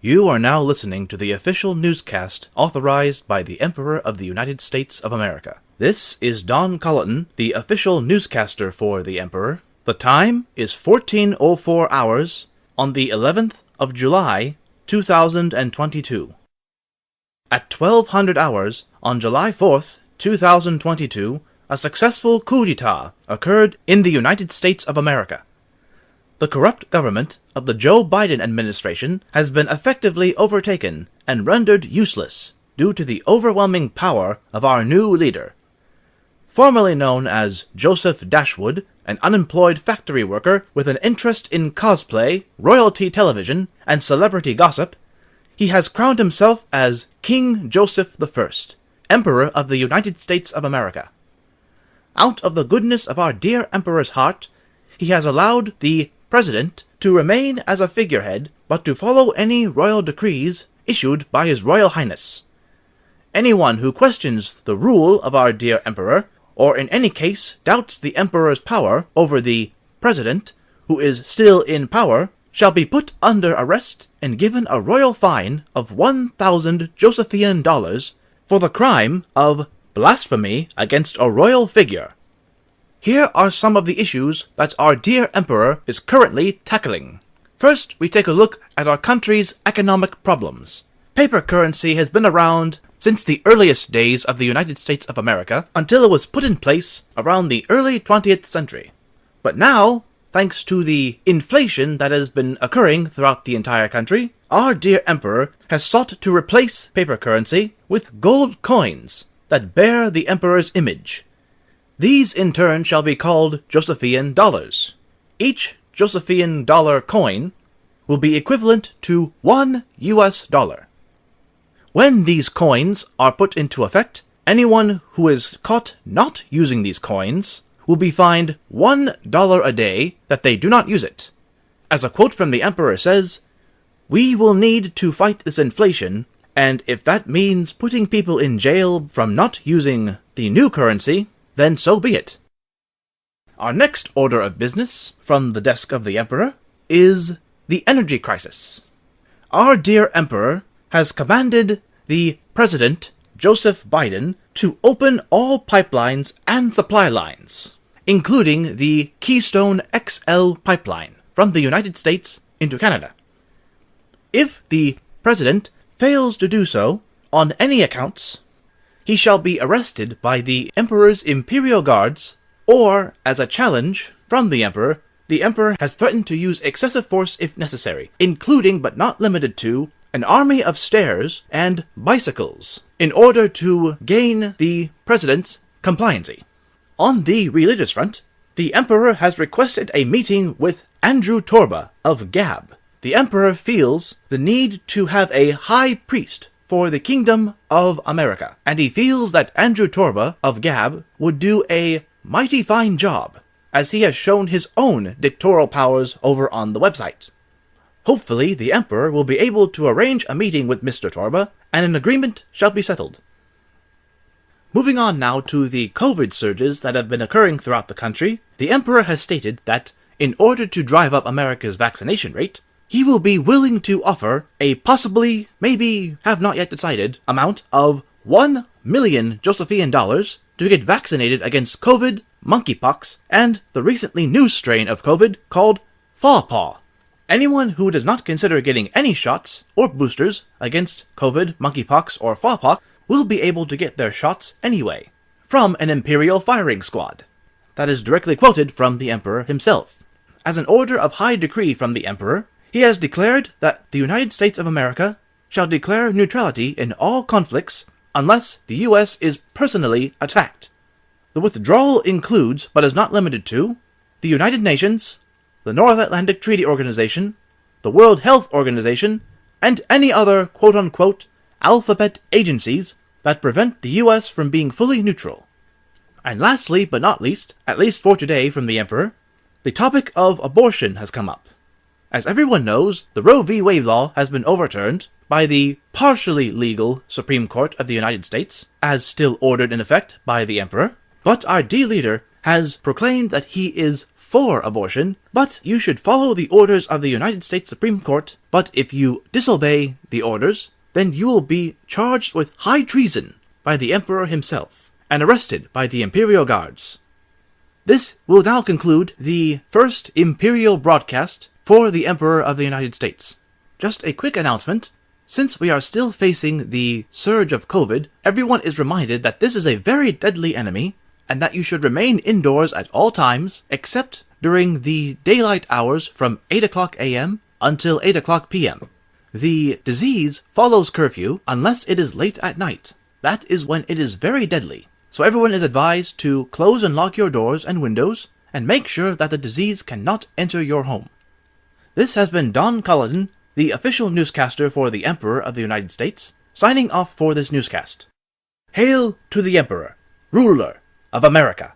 You are now listening to the official newscast authorized by the Emperor of the United States of America. This is Don Colleton, the official newscaster for the Emperor. The time is 14:04 hours on the 11th of July, 2022. At 1200 hours on July 4th, 2022, a successful coup d'etat occurred in the United States of America. The corrupt government of the Joe Biden administration has been effectively overtaken and rendered useless due to the overwhelming power of our new leader. Formerly known as Joseph Dashwood, an unemployed factory worker with an interest in cosplay, royalty television, and celebrity gossip, he has crowned himself as King Joseph I, Emperor of the United States of America. Out of the goodness of our dear Emperor's heart, he has allowed the President to remain as a figurehead, but to follow any royal decrees issued by His Royal Highness. Anyone who questions the rule of our dear Emperor, or in any case doubts the Emperor's power over the President, who is still in power, shall be put under arrest and given a royal fine of 1,000 Josephian dollars for the crime of blasphemy against a royal figure. Here are some of the issues that our dear Emperor is currently tackling. First, we take a look at our country's economic problems. Paper currency has been around since the earliest days of the United States of America until it was put in place around the early 20th century. But now, thanks to the inflation that has been occurring throughout the entire country, our dear Emperor has sought to replace paper currency with gold coins that bear the Emperor's image. These in turn shall be called Josephian dollars. Each Josephian dollar coin will be equivalent to $1 US. When these coins are put into effect, anyone who is caught not using these coins will be fined $1 a day that they do not use it. As a quote from the Emperor says, "We will need to fight this inflation, and if that means putting people in jail from not using the new currency, then so be it." Our next order of business from the desk of the Emperor is the energy crisis. Our dear Emperor has commanded the President, Joseph Biden, to open all pipelines and supply lines, including the Keystone XL pipeline from the United States into Canada. If the President fails to do so on any accounts, he shall be arrested by the Emperor's Imperial Guards, or, as a challenge from the Emperor has threatened to use excessive force if necessary, including but not limited to an army of stairs and bicycles, in order to gain the President's compliancy. On the religious front, the Emperor has requested a meeting with Andrew Torba of Gab. The Emperor feels the need to have a high priest for the Kingdom of America, and he feels that Andrew Torba of Gab would do a mighty fine job, as he has shown his own dictatorial powers over on the website. Hopefully, the Emperor will be able to arrange a meeting with Mr. Torba, and an agreement shall be settled. Moving on now to the COVID surges that have been occurring throughout the country, the Emperor has stated that, in order to drive up America's vaccination rate, he will be willing to offer a possibly, maybe, have not yet decided, amount of 1 million Josephian dollars to get vaccinated against COVID, monkeypox, and the recently new strain of COVID called Fawpaw. Anyone who does not consider getting any shots or boosters against COVID, monkeypox, or Fawpaw will be able to get their shots anyway, from an Imperial firing squad. That is directly quoted from the Emperor himself. As an order of high decree from the Emperor, he has declared that the United States of America shall declare neutrality in all conflicts unless the U.S. is personally attacked. The withdrawal includes, but is not limited to, the United Nations, the North Atlantic Treaty Organization, the World Health Organization, and any other quote-unquote alphabet agencies that prevent the U.S. from being fully neutral. And lastly, but not least, at least for today from the Emperor, the topic of abortion has come up. As everyone knows, the Roe v. Wade law has been overturned by the partially legal Supreme Court of the United States, as still ordered in effect by the Emperor, but our dear leader has proclaimed that he is for abortion, but you should follow the orders of the United States Supreme Court. But if you disobey the orders, then you will be charged with high treason by the Emperor himself and arrested by the Imperial Guards. This will now conclude the first Imperial broadcast for the Emperor of the United States. Just a quick announcement. Since we are still facing the surge of COVID, everyone is reminded that this is a very deadly enemy, and that you should remain indoors at all times, except during the daylight hours from 8 o'clock a.m. until 8 o'clock p.m. The disease follows curfew unless it is late at night. That is when it is very deadly. So everyone is advised to close and lock your doors and windows, and make sure that the disease cannot enter your home. This has been Don Culloden, the official newscaster for the Emperor of the United States, signing off for this newscast. Hail to the Emperor, ruler of America.